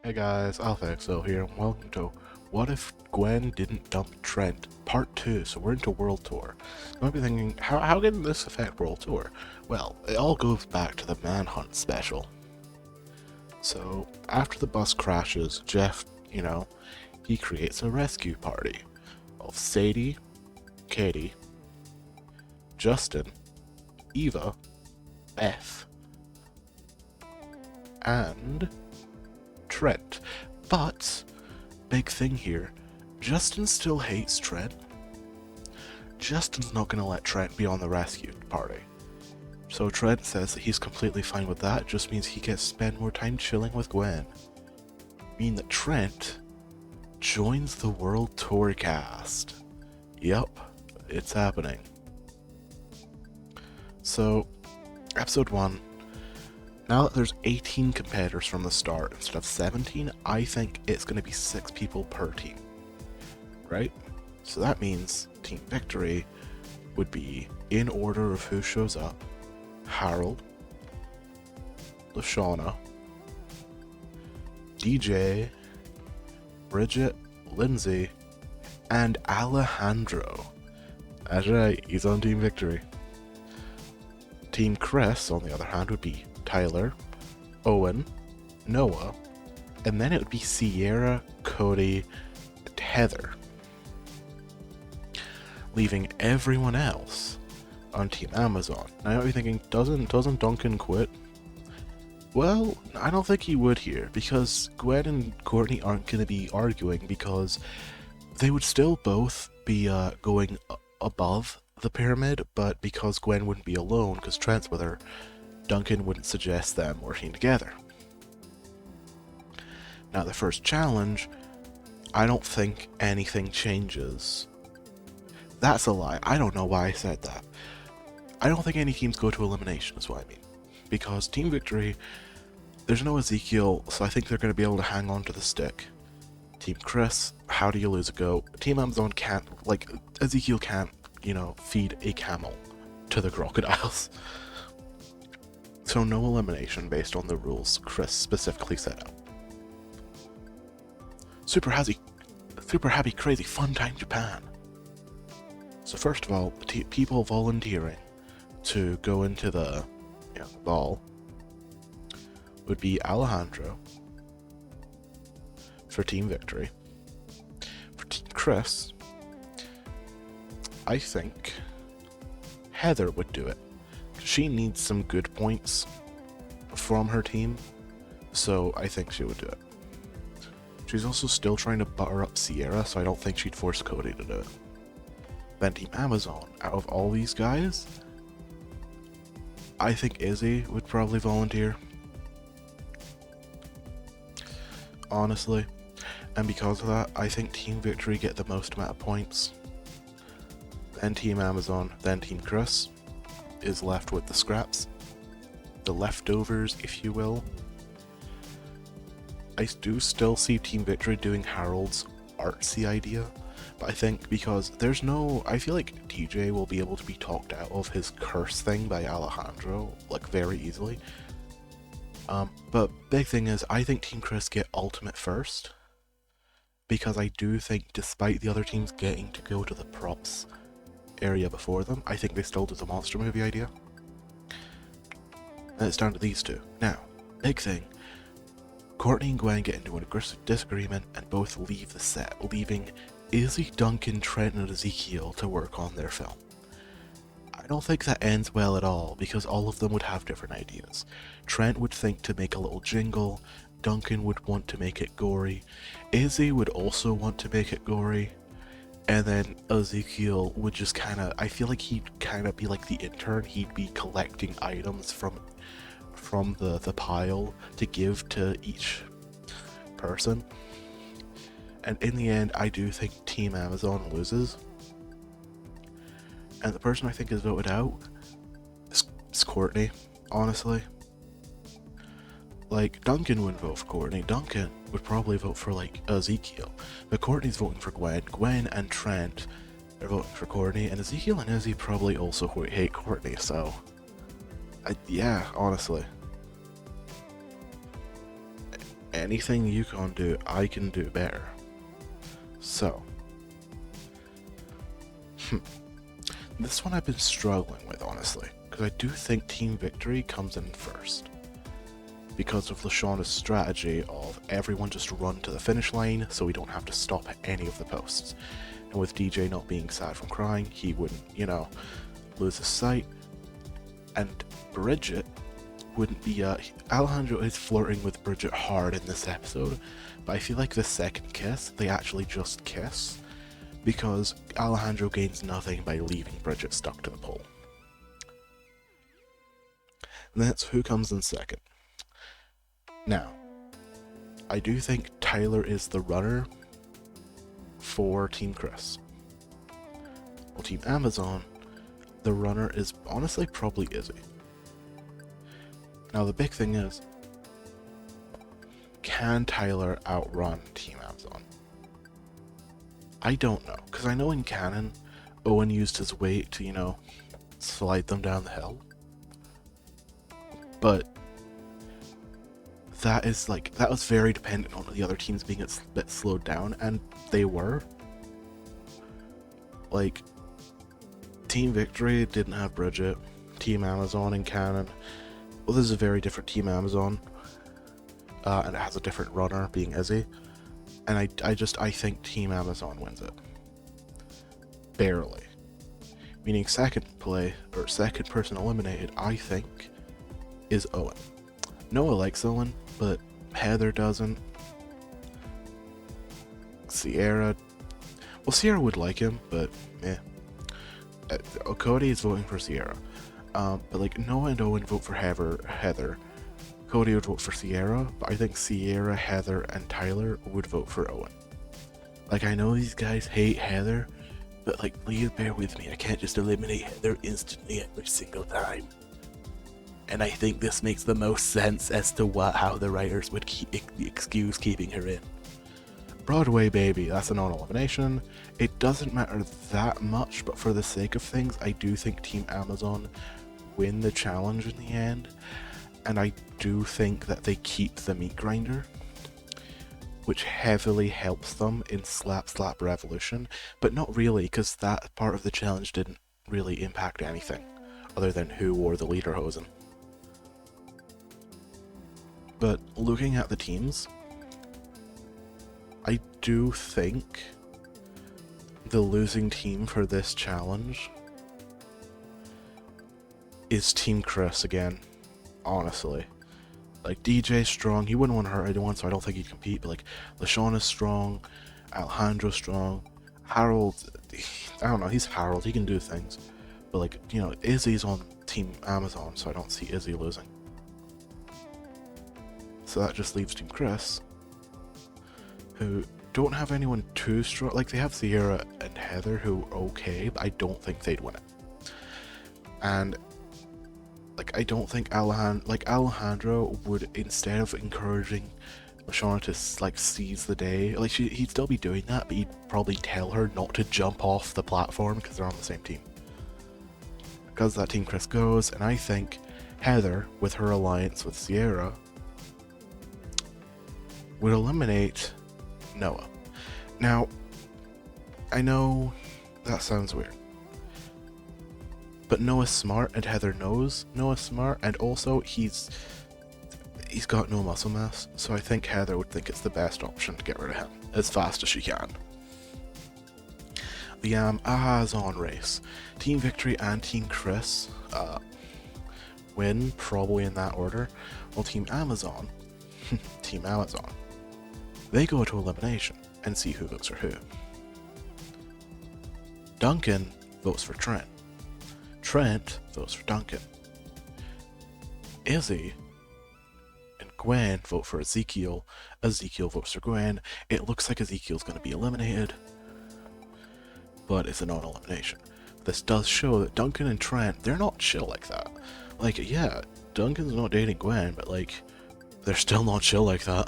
Hey guys, AlphaXO here, and welcome to What If Gwen Didn't Dump Trent, Part 2. So we're into World Tour. You might be thinking, how can this affect World Tour? Well, it all goes back to the Manhunt special. So, after the bus crashes, Jeff, he creates a rescue party of Sadie, Katie, Justin, Eva, Beth, and Trent. But, big thing here, Justin still hates Trent. Justin's not going to let Trent be on the rescue party. So Trent says that he's completely fine with that, it just means he gets to spend more time chilling with Gwen. Meaning that Trent joins the World Tour cast. Yup, it's happening. So, episode 1. Now that there's 18 competitors from the start instead of 17, I think it's going to be 6 people per team. Right? So that means Team Victory would be, in order of who shows up, Harold, Lashawna, DJ, Bridget, Lindsay, and Alejandro. That's right, he's on Team Victory. Team Chris, on the other hand, would be Tyler, Owen, Noah, and then it would be Sierra, Cody, and Heather, leaving everyone else on Team Amazon. Now you might be thinking, doesn't Duncan quit? Well, I don't think he would here, because Gwen and Courtney aren't going to be arguing, because they would still both be going above the pyramid, but because Gwen wouldn't be alone, because Trent's with her, Duncan wouldn't suggest them working together. Now the first challenge, I don't think anything changes. That's a lie. I don't know why I said that. I don't think any teams go to elimination is what I mean. Because Team Victory, there's no Ezekiel, so I think they're going to be able to hang on to the stick. Team Chris, how do you lose a goat? Team Amazon can't, Ezekiel can't, feed a camel to the crocodiles. So no elimination based on the rules Chris specifically set out. Super happy, crazy, fun time Japan. So first of all, the people volunteering to go into the ball would be Alejandro for Team Victory. For Team Chris, I think Heather would do it. She needs some good points from her team, so I think she would do it. She's also still trying to butter up Sierra, so I don't think she'd force Cody to do it. Then Team Amazon, out of all these guys, I think Izzy would probably volunteer. Honestly. And because of that, I think Team Victory get the most amount of points. Then Team Amazon, then Team Chris is left with the scraps. The leftovers, if you will. I do still see Team Victory doing Harold's artsy idea, but I think because I feel like DJ will be able to be talked out of his curse thing by Alejandro, very easily. But big thing is, I think Team Chris get ultimate first, because I do think despite the other teams getting to go to the props area before them, I think they still do the monster movie idea. And it's down to these two. Now, big thing, Courtney and Gwen get into an aggressive disagreement and both leave the set, leaving Izzy, Duncan, Trent, and Ezekiel to work on their film. I don't think that ends well at all, because all of them would have different ideas. Trent would think to make a little jingle, Duncan would want to make it gory, Izzy would also want to make it gory, and then Ezekiel would just I feel like he'd be like the intern, he'd be collecting items from the pile to give to each person. And in the end, I do think Team Amazon loses. And the person I think is voted out is Courtney, honestly. Duncan wouldn't vote for Courtney. Duncan would probably vote for, Ezekiel. But Courtney's voting for Gwen. Gwen and Trent are voting for Courtney. And Ezekiel and Izzy probably also hate Courtney, so... yeah, honestly. anything you can do, I can do better. So, this one I've been struggling with, honestly, because I do think Team Victory comes in first. Because of Lashawna's strategy of everyone just run to the finish line so we don't have to stop at any of the posts. And with DJ not being sad from crying, he wouldn't, lose his sight. And Bridget wouldn't be, Alejandro is flirting with Bridget hard in this episode, but I feel like the second kiss, they actually just kiss, because Alejandro gains nothing by leaving Bridget stuck to the pole. And that's who comes in second. Now, I do think Tyler is the runner for Team Chris. Well, Team Amazon, the runner is honestly probably Izzy. Now the big thing is, can Tyler outrun Team Amazon? I don't know, because I know in canon, Owen used his weight to, slide them down the hill. But that was very dependent on the other teams being a bit slowed down, and they were. Like, Team Victory didn't have Bridget, Team Amazon in canon. Well, this is a very different Team Amazon, and it has a different runner, being Izzy. And I think Team Amazon wins it. Barely. Meaning second person eliminated, I think, is Owen. Noah likes Owen, but Heather doesn't. Sierra would like him, but Cody is voting for Sierra. But like Noah and Owen vote for Heather. Cody would vote for Sierra, but I think Sierra, Heather, and Tyler would vote for Owen. Like, I know these guys hate Heather, but like, please bear with me. I can't just eliminate Heather instantly every single time. And I think this makes the most sense as to how the writers would excuse keeping her in. Broadway baby, that's a non-elimination. It doesn't matter that much, but for the sake of things, I do think Team Amazon win the challenge in the end. And I do think that they keep the meat grinder, which heavily helps them in Slap Slap Revolution, but not really, because that part of the challenge didn't really impact anything, other than who wore the lederhosen. But looking at the teams, I do think the losing team for this challenge is Team Chris again, honestly. Like, DJ's strong, he wouldn't want to hurt anyone, so I don't think he'd compete, but like, Lashawna's strong, Alejandro's strong, Harold, I don't know, he's Harold, he can do things. But like, Izzy's on Team Amazon, so I don't see Izzy losing. So that just leaves Team Chris, who don't have anyone too strong. Like, they have Sierra and Heather, who are okay, but I don't think they'd win it. And like, I don't think Alejandro would, instead of encouraging Lashawna to like seize the day, like he'd still be doing that, but he'd probably tell her not to jump off the platform because they're on the same team. Because that Team Chris goes, and I think Heather, with her alliance with Sierra, would eliminate Noah. Now, I know that sounds weird, but Noah's smart, and Heather knows Noah's smart, and also he's got no muscle mass, so I think Heather would think it's the best option to get rid of him as fast as she can. The Amazon race. Team Victory and Team Chris win, probably in that order, while Team Amazon, they go to elimination and see who votes for who. Duncan votes for Trent. Trent votes for Duncan. Izzy and Gwen vote for Ezekiel. Ezekiel votes for Gwen. It looks like Ezekiel's going to be eliminated, but it's a non-elimination. This does show that Duncan and Trent, they're not chill like that. Like, yeah, Duncan's not dating Gwen, but like, they're still not chill like that.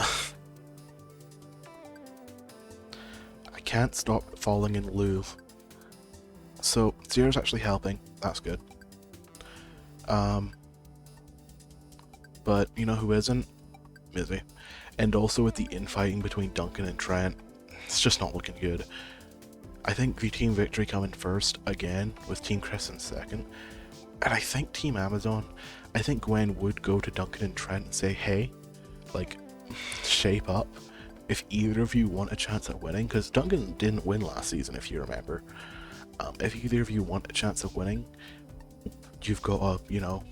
I can't stop falling in love. So, Sierra's actually helping. That's good. But you know who isn't? Izzy. And also with the infighting between Duncan and Trent, it's just not looking good. I think the Team Victory coming first again, with Team Chris in second. And I think Team Amazon, I think Gwen would go to Duncan and Trent and say, hey, like, shape up. If either of you want a chance at winning, because Duncan didn't win last season, if you remember. If either of you want a chance of winning, you've got to, you know,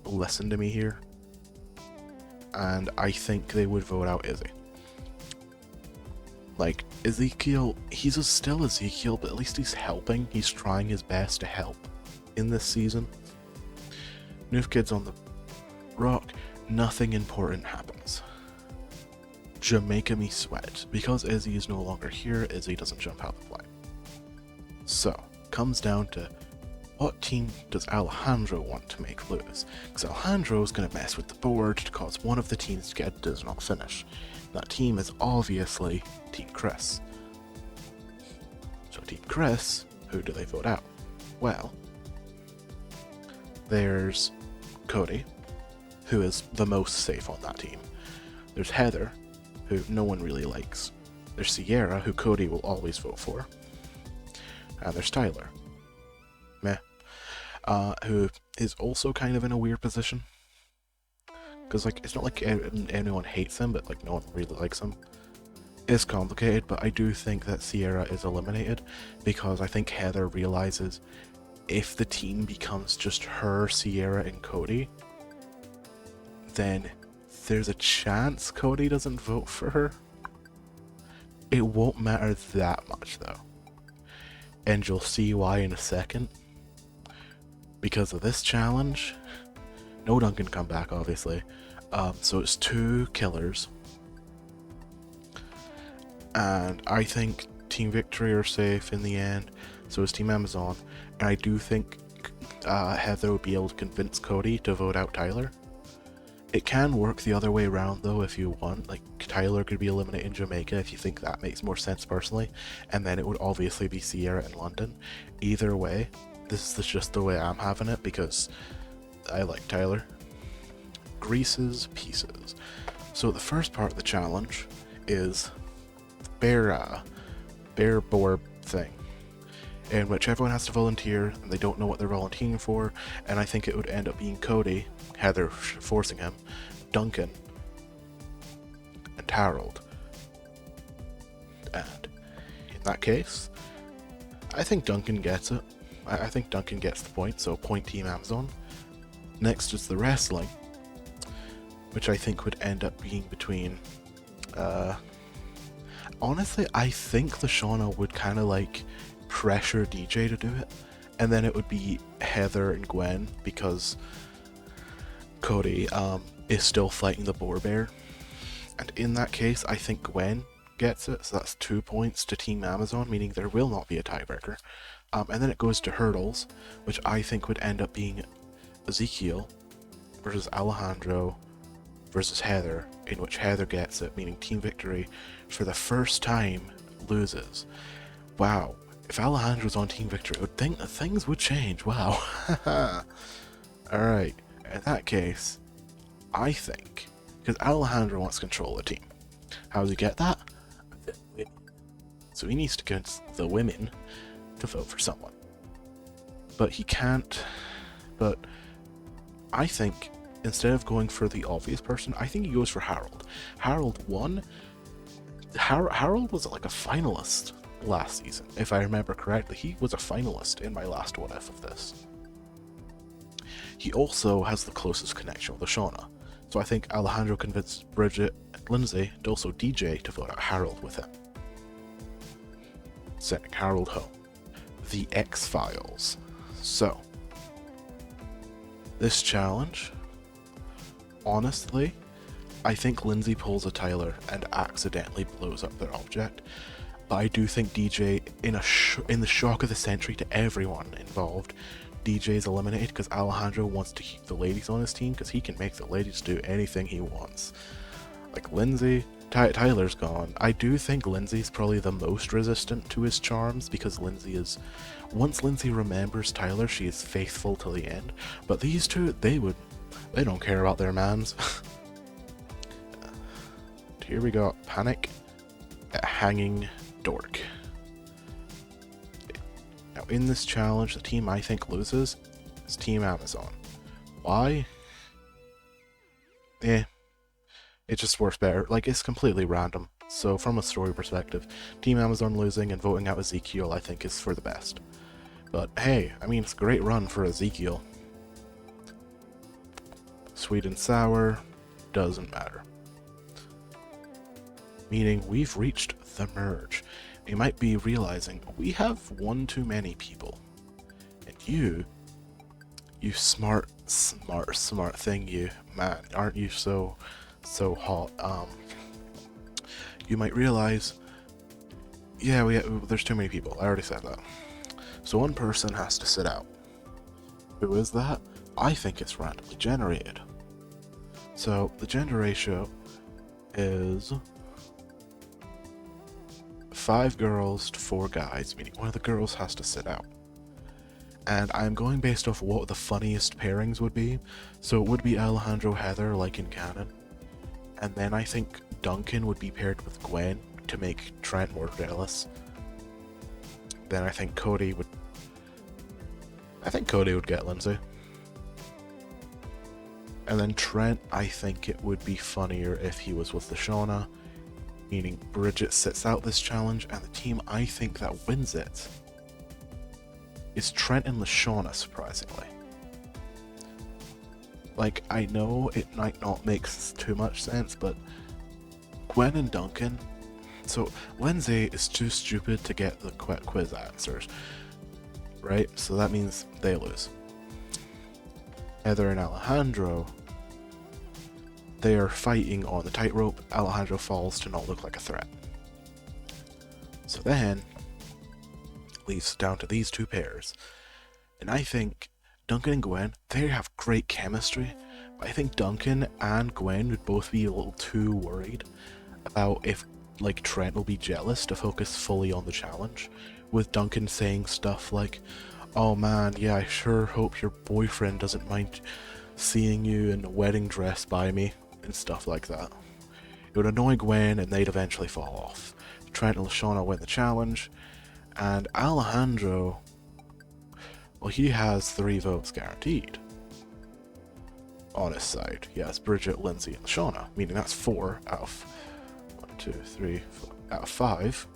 listen to me here. And I think they would vote out Izzy. Like, Ezekiel, he's still Ezekiel, but at least he's helping. He's trying his best to help in this season. Noof Kid's on the rock, nothing important happens. Jamaica me sweat. Because Izzy is no longer here, Izzy doesn't jump out the plane. So, comes down to what team does Alejandro want to make lose? Because Alejandro is going to mess with the board to cause one of the teams to get does not finish. That team is obviously Team Chris. So Team Chris, who do they vote out? Well, there's Cody, who is the most safe on that team. There's Heather, who no one really likes. There's Sierra, who Cody will always vote for. And there's Tyler. Meh. Who is also kind of in a weird position. Because, like, it's not like anyone hates him, but, like, no one really likes him. It's complicated, but I do think that Sierra is eliminated, because I think Heather realizes if the team becomes just her, Sierra, and Cody, then there's a chance Cody doesn't vote for her. It won't matter that much, though. And you'll see why in a second. Because of this challenge, no Duncan come back, obviously. So it's 2 killers. And I think Team Victory are safe in the end. So is Team Amazon. And I do think Heather would be able to convince Cody to vote out Tyler. It can work the other way around, though, if you want. Like, Tyler could be eliminated in Jamaica if you think that makes more sense personally. And then it would obviously be Sierra in London. Either way, this is just the way I'm having it, because I like Tyler. Grease's pieces. So the first part of the challenge is bear board thing, in which everyone has to volunteer, and they don't know what they're volunteering for, and I think it would end up being Cody, Heather forcing him, Duncan, and Harold. And in that case, I think Duncan gets it. I think Duncan gets the point, so point Team Amazon. Next is the wrestling, which I think would end up being between... honestly, I think Lashana would kind of like pressure DJ to do it, and then it would be Heather and Gwen, because Cody is still fighting the boar bear. And in that case, I think Gwen gets it, so that's 2 points to Team Amazon, meaning there will not be a tiebreaker. And then it goes to hurdles, which I think would end up being Ezekiel versus Alejandro versus Heather, in which Heather gets it, meaning Team Victory, for the first time, loses. Wow. If Alejandro's on Team Victory, I would think that things would change. Wow. Alright. In that case, I think, because Alejandro wants to control the team. How does he get that? So he needs to convince the women to vote for someone. But he can't. But I think instead of going for the obvious person, I think he goes for Harold. Harold won. Harold was like a finalist last season, if I remember correctly. He was a finalist in my last What If of this. He also has the closest connection with Shauna. So I think Alejandro convinced Bridget and Lindsay, and also DJ, to vote out Harold with him, sending Harold home. The X-Files. So, this challenge, honestly, I think Lindsay pulls a Tyler and accidentally blows up their object, but I do think DJ, in the shock of the century to everyone involved, DJ is eliminated because Alejandro wants to keep the ladies on his team because he can make the ladies do anything he wants. Like Lindsay, Tyler's gone. I do think Lindsay's probably the most resistant to his charms because Lindsay is... Once Lindsay remembers Tyler, she is faithful till the end. But these two, they don't care about their mans. Here we got Panic at Hanging Dork. Now in this challenge, the team I think loses is Team Amazon. Why? It just works better. Like, it's completely random. So from a story perspective, Team Amazon losing and voting out Ezekiel I think is for the best. But hey, I mean, it's a great run for Ezekiel. Sweet and sour, doesn't matter. Meaning we've reached the merge. You might be realizing we have one too many people. And you smart thing, you, man, aren't you so hot? You might realize, yeah, there's too many people. I already said that. So one person has to sit out. Who is that? I think it's randomly generated. So the gender ratio is 5 girls to 4 guys, meaning one of the girls has to sit out. And I'm going based off what the funniest pairings would be. So it would be Alejandro Heather, like in canon. And then I think Duncan would be paired with Gwen to make Trent more jealous. Then I think Cody would get Lindsay. And then Trent, I think it would be funnier if he was with Lashawna, meaning Bridget sits out this challenge, and the team I think that wins it is Trent and Lashawna, surprisingly. Like, I know it might not make too much sense, but Gwen and Duncan... So, Lindsay is too stupid to get the quiz answers, right? So that means they lose. Heather and Alejandro, they are fighting on the tightrope. Alejandro falls to not look like a threat. So then, leaves down to these two pairs. And I think Duncan and Gwen, they have great chemistry, but I think Duncan and Gwen would both be a little too worried about if, like, Trent will be jealous to focus fully on the challenge, with Duncan saying stuff like, "Oh man, yeah, I sure hope your boyfriend doesn't mind seeing you in a wedding dress by me," and stuff like that. It would annoy Gwen and they'd eventually fall off. Trent and Lashawna win the challenge, and Alejandro, well, he has 3 votes guaranteed. On his side, he has Bridget, Lindsay, and Lashawna, meaning that's 4 out of 4 out of 5.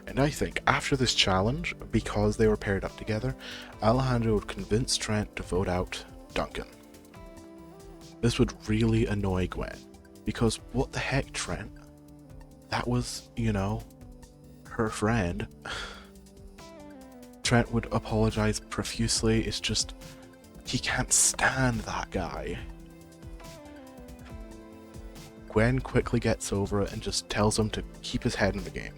And I think after this challenge, because they were paired up together, Alejandro would convince Trent to vote out Duncan. This would really annoy Gwen, because what the heck, Trent? That was, you know, her friend. Trent would apologize profusely. It's just, he can't stand that guy. Gwen quickly gets over it and just tells him to keep his head in the game.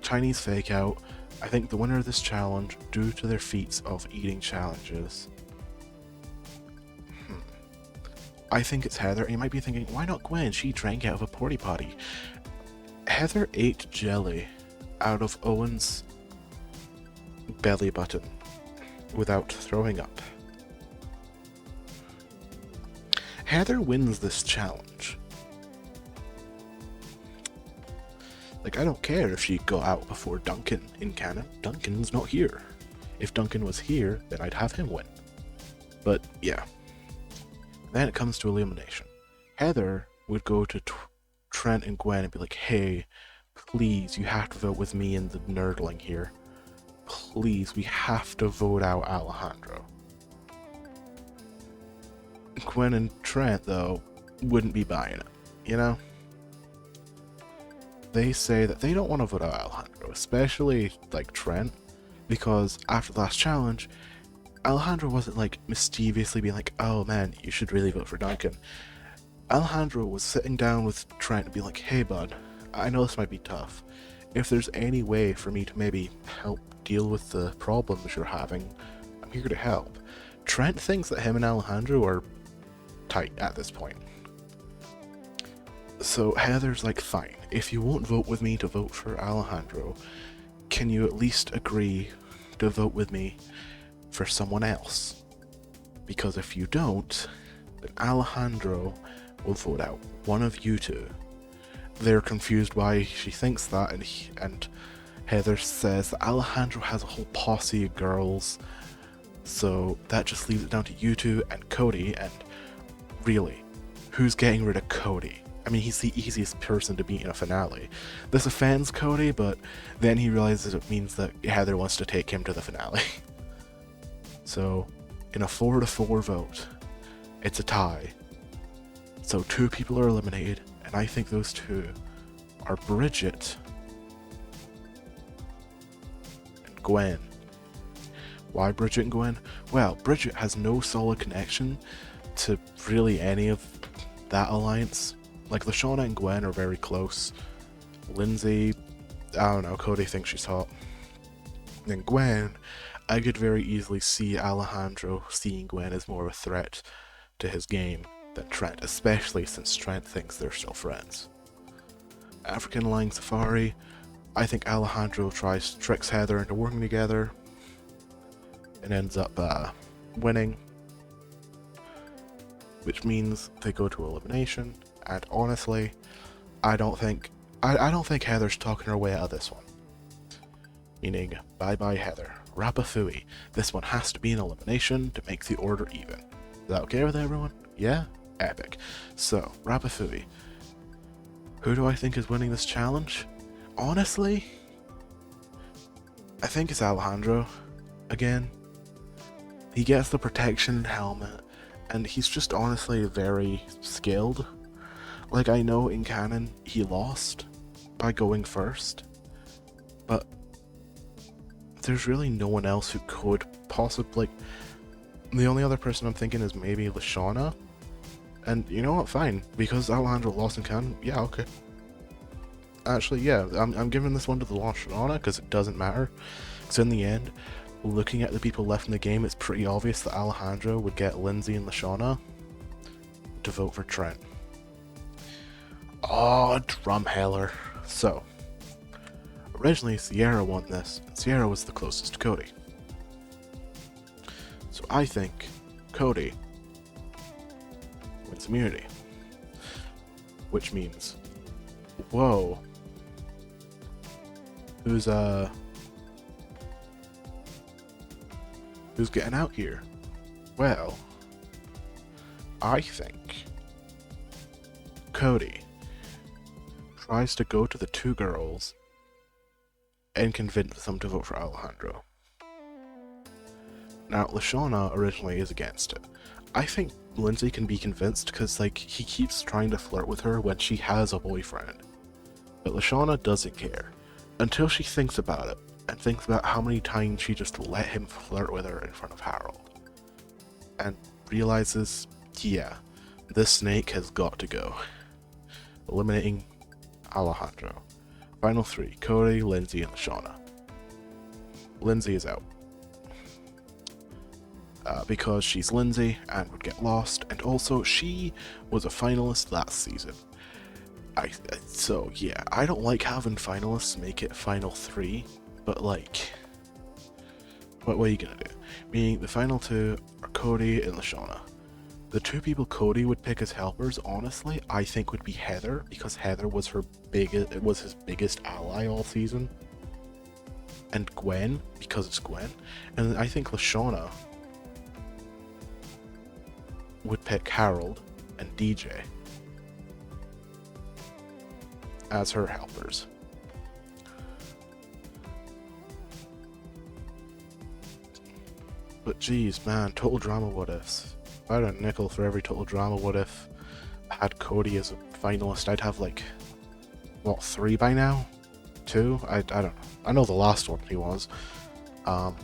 Chinese fake out. I think the winner of this challenge, due to their feats of eating challenges, I think it's Heather. And you might be thinking, why not Gwen? She drank out of a porta potty. Heather ate jelly out of Owen's belly button without throwing up. Heather wins this challenge. Like, I don't care if she got out before Duncan in canon. Duncan's not here. If Duncan was here, then I'd have him win. But yeah. Then it comes to elimination. Heather would go to Trent and Gwen and be like, "Hey, please, you have to vote with me in the nerdling here. Please, we have to vote out Alejandro." Gwen and Trent, though, wouldn't be buying it, you know? They say that they don't want to vote out Alejandro, especially, like, Trent, because after the last challenge, Alejandro wasn't, like, mischievously being like, "Oh man, you should really vote for Duncan." Alejandro was sitting down with Trent and being like, "Hey bud, I know this might be tough. If there's any way for me to maybe help deal with the problems you're having, I'm here to help." Trent thinks that him and Alejandro are tight at this point. So Heather's like, "Fine, if you won't vote with me to vote for Alejandro, can you at least agree to vote with me for someone else? Because if you don't, then Alejandro will vote out one of you two. They're confused why she thinks that, and Heather says that Alejandro has a whole posse of girls, so that just leaves it down to you two and Cody, and really, who's getting rid of Cody? I mean, he's the easiest person to beat in a finale. This offends Cody, but then he realizes it means that Heather wants to take him to the finale. So, in a 4-4 vote, it's a tie. So 2 people are eliminated, and I think those 2 are Bridget and Gwen. Why Bridget and Gwen? Well, Bridget has no solid connection to really any of that alliance. Like, Lashana and Gwen are very close. Lindsay, I don't know, Cody thinks she's hot. And Gwen, I could very easily see Alejandro seeing Gwen as more of a threat to his game than Trent, especially since Trent thinks they're still friends. African Lying Safari, I think Alejandro tricks Heather into working together and ends up winning, which means they go to elimination. And honestly, I don't think Heather's talking her way out of this one. Meaning, bye-bye Heather. Rapafui. This one has to be an elimination to make the order even. Is that okay with everyone? Yeah? Epic. So, Rapafui. Who do I think is winning this challenge? Honestly, I think it's Alejandro again. He gets the protection helmet, and he's just honestly very skilled. Like, I know in canon he lost by going first, but there's really no one else who could possibly. The only other person I'm thinking is maybe Lashana, and you know what? Fine, because Alejandro lost in canon. Yeah, okay. Actually, yeah, I'm giving this one to the Lashana because it doesn't matter. Because in the end, looking at the people left in the game, it's pretty obvious that Alejandro would get Lindsay and Lashana to vote for Trent. Oh, drumheller. So, originally Sierra won this, and Sierra was the closest to Cody. So I think Cody wins immunity. Which means, whoa. Who's getting out here? Well, I think Cody tries to go to the 2 girls and convince them to vote for Alejandro. Now, Lashana originally is against it. I think Lindsay can be convinced because, like, he keeps trying to flirt with her when she has a boyfriend. But Lashana doesn't care until she thinks about it and thinks about how many times she just let him flirt with her in front of Harold. And realizes, yeah, this snake has got to go. Eliminating Alejandro. Final 3, Cody, Lindsay, and Lashana. Lindsay is out. Because she's Lindsay and would get lost, and also she was a finalist last season. So yeah, I don't like having finalists make it final 3, but like, what are you gonna do? Meaning the final 2 are Cody and Lashana. The 2 people Cody would pick as helpers, honestly, I think would be Heather, because Heather was his biggest ally all season. And Gwen, because it's Gwen. And I think Lashana would pick Harold and DJ as her helpers. But geez, man, total drama what ifs. If I had a nickel for every total drama what if I had Cody as a finalist, I'd have like, what, 3 by now? 2? I don't know. I know the last one he was. But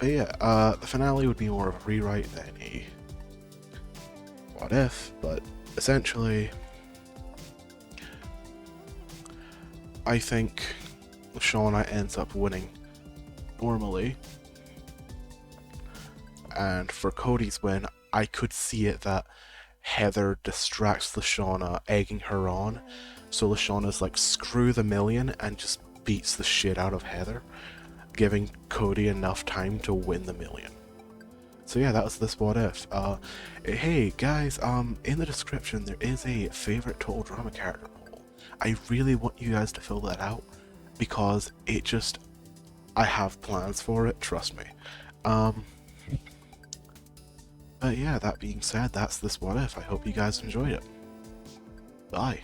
yeah, the finale would be more of a rewrite than a what if, but essentially, I think Shauna ends up winning normally. And for Cody's win, I could see it that Heather distracts Lashana, egging her on. So Lashana's like, screw the million, and just beats the shit out of Heather, giving Cody enough time to win the million. So yeah, that was this what if. Hey guys, in the description there is a favorite total drama character poll. I really want you guys to fill that out because I have plans for it, trust me. But yeah, that being said, that's this what if. I hope you guys enjoyed it. Bye.